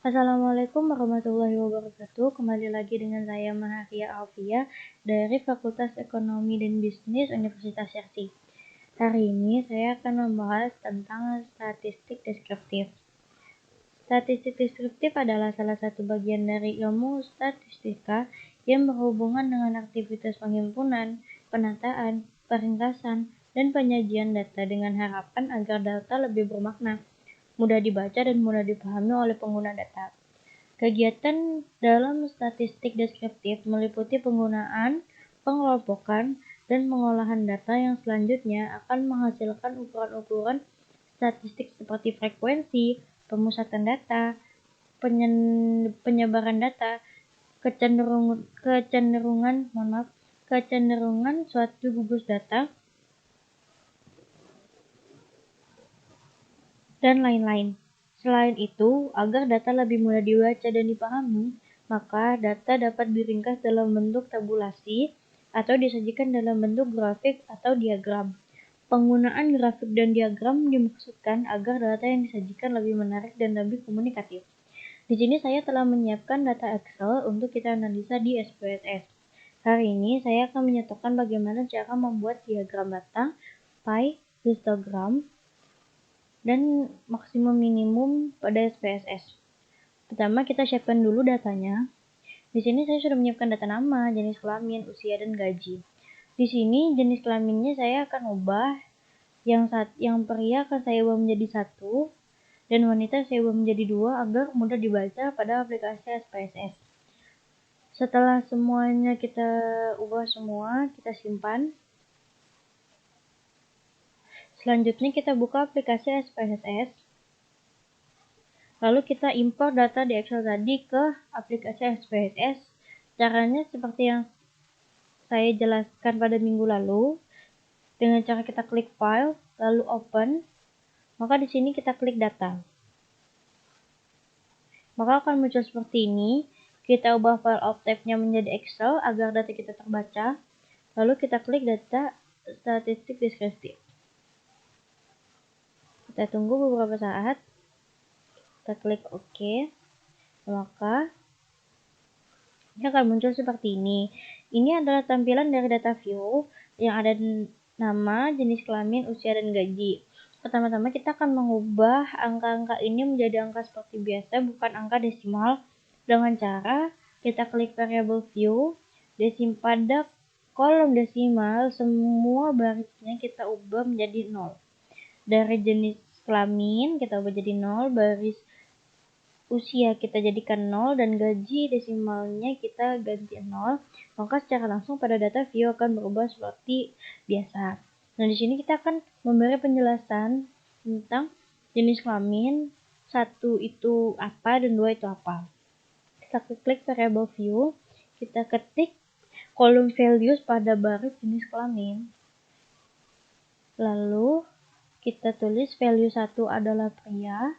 Assalamualaikum warahmatullahi wabarakatuh. Kembali lagi dengan saya Maharia Alfia dari Fakultas Ekonomi dan Bisnis Universitas Yarsi. Hari ini saya akan membahas tentang statistik deskriptif. Statistik deskriptif adalah salah satu bagian dari ilmu statistika yang berhubungan dengan aktivitas penghimpunan, penataan, peringkasan, dan penyajian data dengan harapan agar data lebih bermakna, mudah dibaca dan mudah dipahami oleh pengguna data. Kegiatan dalam statistik deskriptif meliputi penggunaan, pengelompokan, dan pengolahan data yang selanjutnya akan menghasilkan ukuran-ukuran statistik seperti frekuensi, pemusatan data, penyebaran data, kecenderungan suatu gugus data, dan lain-lain. Selain itu, agar data lebih mudah dibaca dan dipahami, maka data dapat diringkas dalam bentuk tabulasi atau disajikan dalam bentuk grafik atau diagram. Penggunaan grafik dan diagram dimaksudkan agar data yang disajikan lebih menarik dan lebih komunikatif. Di sini saya telah menyiapkan data Excel untuk kita analisa di SPSS. Hari ini saya akan menyatakan bagaimana cara membuat diagram data, pie, histogram, dan maksimum minimum pada SPSS. Pertama, kita siapkan dulu datanya. Di sini saya sudah menyiapkan data nama, jenis kelamin, usia, dan gaji. Di sini jenis kelaminnya saya akan ubah. Yang pria akan saya ubah menjadi 1 dan wanita saya ubah menjadi 2 agar mudah dibaca pada aplikasi SPSS. Setelah semuanya kita ubah semua, kita simpan. Selanjutnya kita buka aplikasi SPSS. Lalu kita import data di Excel tadi ke aplikasi SPSS. Caranya seperti yang saya jelaskan pada minggu lalu. Dengan cara kita klik file, lalu open, maka di sini kita klik data. Maka akan muncul seperti ini. Kita ubah file of type-nya menjadi Excel agar data kita terbaca. Lalu kita klik data statistik deskriptif. Kita tunggu beberapa saat. Kita klik OK. Maka ini akan muncul seperti ini. Ini adalah tampilan dari data view yang ada nama, jenis kelamin, usia, dan gaji. Pertama-tama kita akan mengubah angka-angka ini menjadi angka seperti biasa, bukan angka desimal, dengan cara kita klik variable view, pada kolom desimal, semua barisnya kita ubah menjadi 0. Dari jenis kelamin kita ubah jadi 0, baris usia kita jadikan 0, dan gaji desimalnya kita ganti 0, maka secara langsung pada data view akan berubah seperti biasa. Nah, di sini kita akan memberi penjelasan tentang jenis kelamin, 1 itu apa dan 2 itu apa. Kita klik variable view, kita ketik kolom values pada baris jenis kelamin. Lalu kita tulis value 1 adalah pria,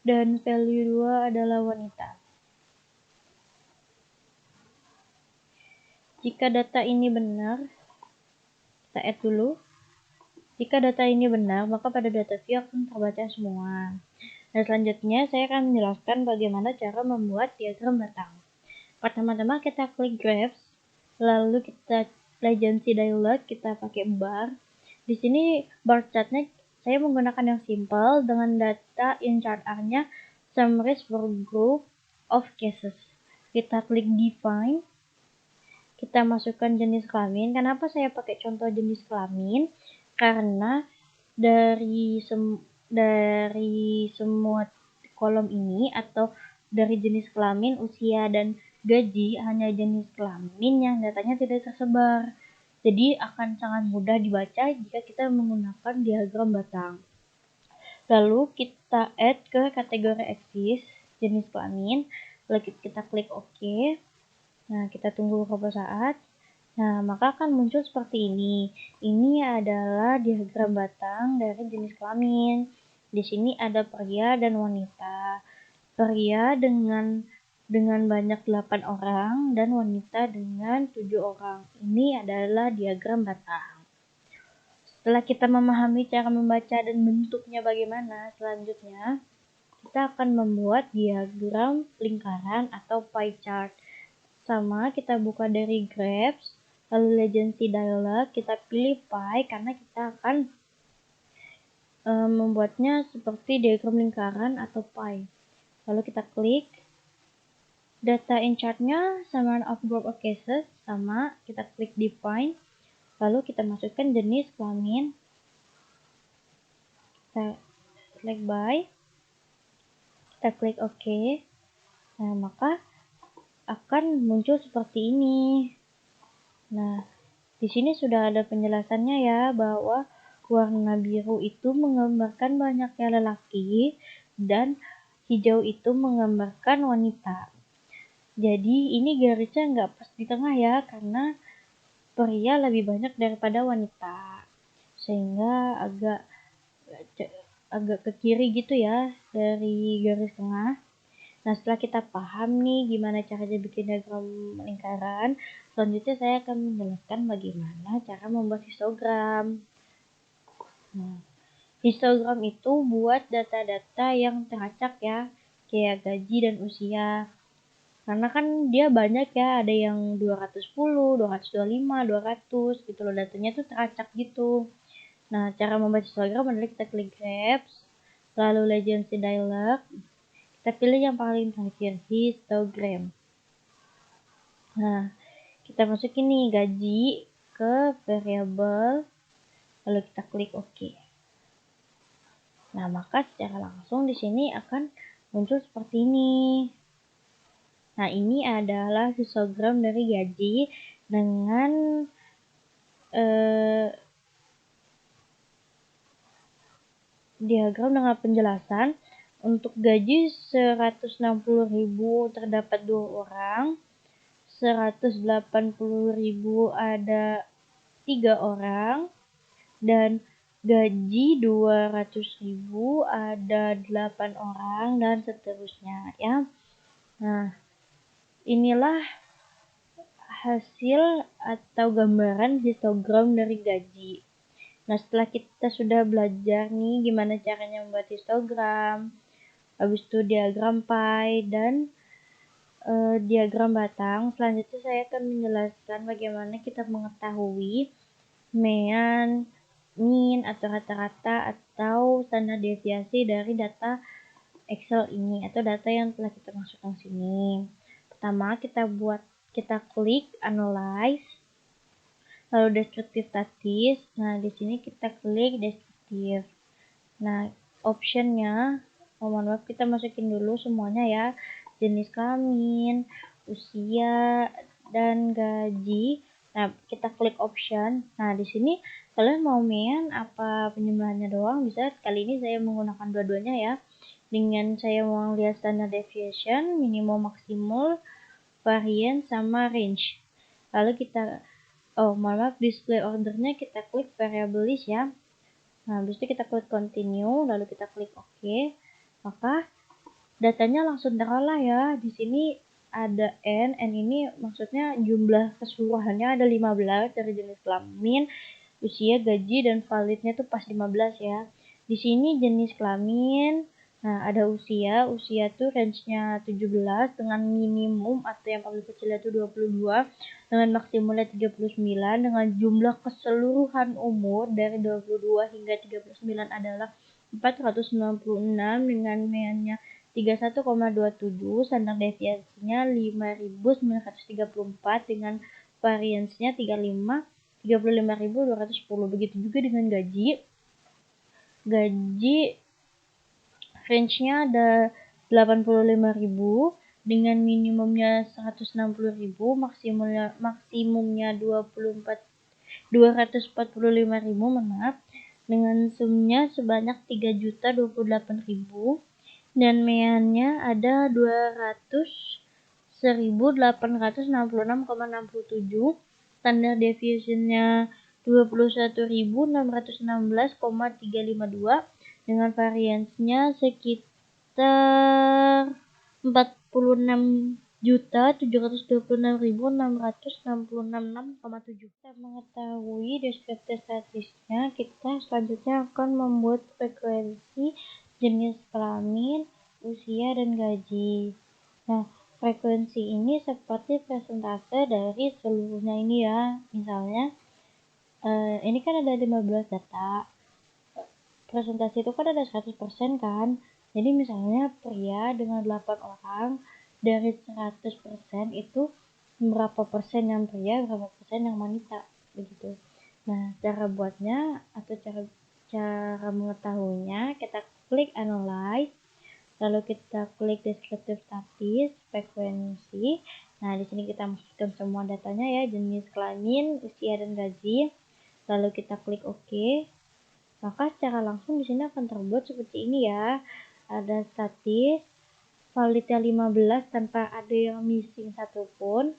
dan value 2 adalah wanita. Jika data ini benar, kita add dulu. Jika data ini benar, maka pada data view akan terbaca semua. Dan selanjutnya saya akan menjelaskan bagaimana cara membuat diagram batang. Pertama-tama kita klik graphs, lalu kita legacy dialog, kita pakai bar. Di sini bar chartnya saya menggunakan yang simple dengan data in chart R-nya summaries for group of cases. Kita klik define. Kita masukkan jenis kelamin. Kenapa saya pakai contoh jenis kelamin? Karena dari semua kolom ini atau dari jenis kelamin, usia, dan gaji, hanya jenis kelamin yang datanya tidak tersebar. Jadi akan sangat mudah dibaca jika kita menggunakan diagram batang. Lalu kita add ke kategori axis jenis kelamin. Lalu kita klik OK. Nah, kita tunggu beberapa saat. Nah, maka akan muncul seperti ini. Ini adalah diagram batang dari jenis kelamin. Di sini ada pria dan wanita. Pria dengan banyak 8 orang dan wanita dengan 7 orang. Ini adalah diagram batang. Setelah kita memahami cara membaca dan bentuknya bagaimana, selanjutnya kita akan membuat diagram lingkaran atau pie chart. Sama, kita buka dari Graphs, lalu Legendary Dialog, kita pilih pie karena kita akan membuatnya seperti diagram lingkaran atau pie. Lalu kita klik. Data in chart-nya sama of group of cases, sama, kita klik define. Lalu kita masukkan jenis kelamin. Kita klik by. Kita klik OK. Nah, maka akan muncul seperti ini. Nah, di sini sudah ada penjelasannya ya, bahwa warna biru itu menggambarkan banyaknya lelaki dan hijau itu menggambarkan wanita. Jadi ini garisnya nggak pas di tengah ya, karena pria lebih banyak daripada wanita, sehingga agak ke kiri gitu ya dari garis tengah. Nah, setelah kita paham nih gimana caranya bikin diagram lingkaran, selanjutnya saya akan menjelaskan bagaimana cara membuat histogram. Nah, histogram itu buat data-data yang teracak ya, kayak gaji dan usia. Karena kan dia banyak ya, ada yang 210, 225, 200 gitu loh, datanya tuh teracak gitu. Nah, cara membuat histogram adalah kita klik Graphs, lalu Legendary Dialog, kita pilih yang paling terakhir, histogram. Nah, kita masukin nih gaji ke variabel, lalu kita klik OK. Nah, maka secara langsung di sini akan muncul seperti ini. Nah, ini adalah histogram dari gaji dengan diagram dengan penjelasan. Untuk gaji 160.000 terdapat 2 orang, 180.000 ada 3 orang, dan gaji 200.000 ada 8 orang, dan seterusnya ya. Nah, inilah hasil atau gambaran histogram dari gaji. Nah, setelah kita sudah belajar nih gimana caranya membuat histogram, habis itu diagram pie dan diagram batang, selanjutnya saya akan menjelaskan bagaimana kita mengetahui mean, mean atau rata-rata atau standar deviasi dari data Excel ini atau data yang telah kita masukkan sini. Pertama, kita klik analyze, lalu deskriptif statis. Nah, di sini kita klik deskriptif. Nah, optionnya, mohon maaf, kita masukin dulu semuanya ya, jenis kelamin, usia, dan gaji. Nah, kita klik option. Nah, di sini kalian mau mean apa penjumlahannya doang, bisa. Kali ini saya menggunakan dua-duanya ya. Dengan saya mau lihat standard deviation, minimum, maksimum, variance, sama range. Lalu kita display ordernya kita klik variable list ya. Nah, habis itu kita klik continue, lalu kita klik OK. Maka datanya langsung terolah ya. Di sini ada N ini maksudnya jumlah keseluruhannya ada 15 dari jenis kelamin, usia, gaji, dan validnya tuh pas 15 ya. Di sini jenis kelamin, nah ada usia tuh range-nya 17 dengan minimum atau yang paling kecil itu 22 dengan maksimumnya 39, dengan jumlah keseluruhan umur dari 22 hingga 39 adalah 496 dengan meannya 31,27, standar deviasinya 5.934 dengan variance-nya 35.210. Begitu juga dengan gaji range-nya ada 85.000 dengan minimumnya 160.000, maksimumnya 245.000, maaf, dengan sumnya sebanyak 3.028.000 dan meannya ada 201.866,67, standar deviation-nya 21.616,352 dengan variance-nya sekitar 46 1.726.666,7. Kita mengetahui deskriptif statistiknya, kita selanjutnya akan membuat frekuensi, jenis kelamin, usia, dan gaji. Nah, frekuensi ini seperti persentase dari seluruhnya ini ya. Misalnya, ini kan ada 15 data. Presentasi itu kan ada 100% kan. Jadi misalnya pria dengan 8 orang, dari 100% itu berapa persen yang pria, berapa persen yang wanita, begitu. Nah, cara buatnya atau cara mengetahuinya, kita klik analyze, lalu kita klik descriptive statis, frekuensi. Nah, di sini kita masukkan semua datanya ya, jenis kelamin, usia, dan gaji. Lalu kita klik OK. Maka secara langsung di sini akan terbuat seperti ini ya. Ada statis, validnya 15 tanpa ada yang missing satupun.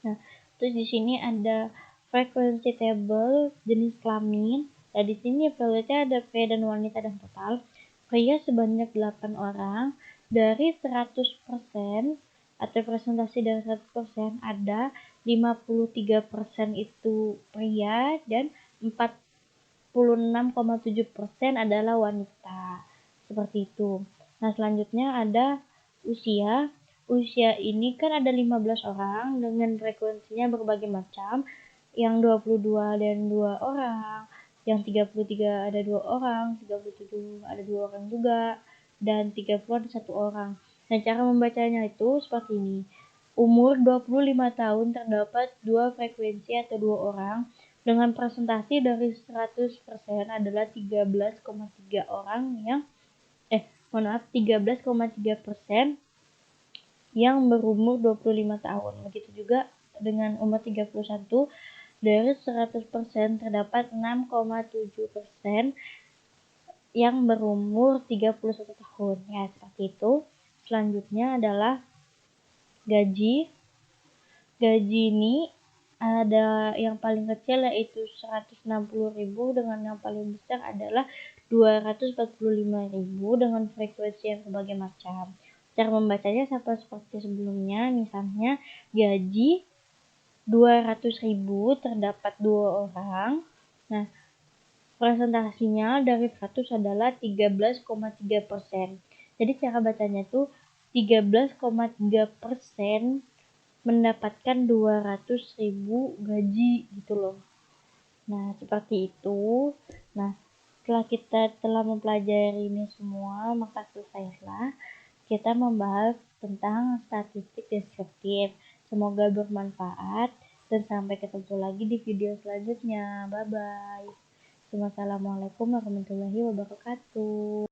Nah, terus di sini ada frekuensi table, jenis kelamin. Nah, di sini validnya ada pria dan wanita dan total. Pria sebanyak 8 orang, dari 100% atau presentasi dari 100% ada 53% itu pria dan 46,7% adalah wanita. Seperti itu. Nah, selanjutnya ada usia. Usia ini kan ada 15 orang dengan frekuensinya berbagai macam. Yang 22 dan 2 orang, yang 33 ada 2 orang, 37 ada 2 orang juga, dan 30 ada 1 orang. Nah, cara membacanya itu seperti ini. Umur 25 tahun terdapat 2 frekuensi atau 2 orang dengan presentasi dari 100% adalah 13,3 orang yang 13,3% yang berumur 25 tahun. Begitu juga dengan umur 31, dari 100% terdapat 6,7% yang berumur 31 tahun. Ya, seperti itu. Selanjutnya adalah gaji. Gaji ini ada yang paling kecil yaitu 160.000 dengan yang paling besar adalah 245.000 dengan frekuensi yang berbagai macam. Cara membacanya sama seperti sebelumnya, misalnya gaji 200.000 terdapat 2 orang. Nah, presentasinya dari 100 adalah 13,3%. Jadi cara bacanya itu 13,3% mendapatkan 200.000 gaji gitu loh. Nah, seperti itu. Nah, setelah kita telah mempelajari ini semua, maka selesailah kita membahas tentang statistik deskriptif. Semoga bermanfaat dan sampai ketemu lagi di video selanjutnya. Bye bye. Wassalamualaikum warahmatullahi wabarakatuh.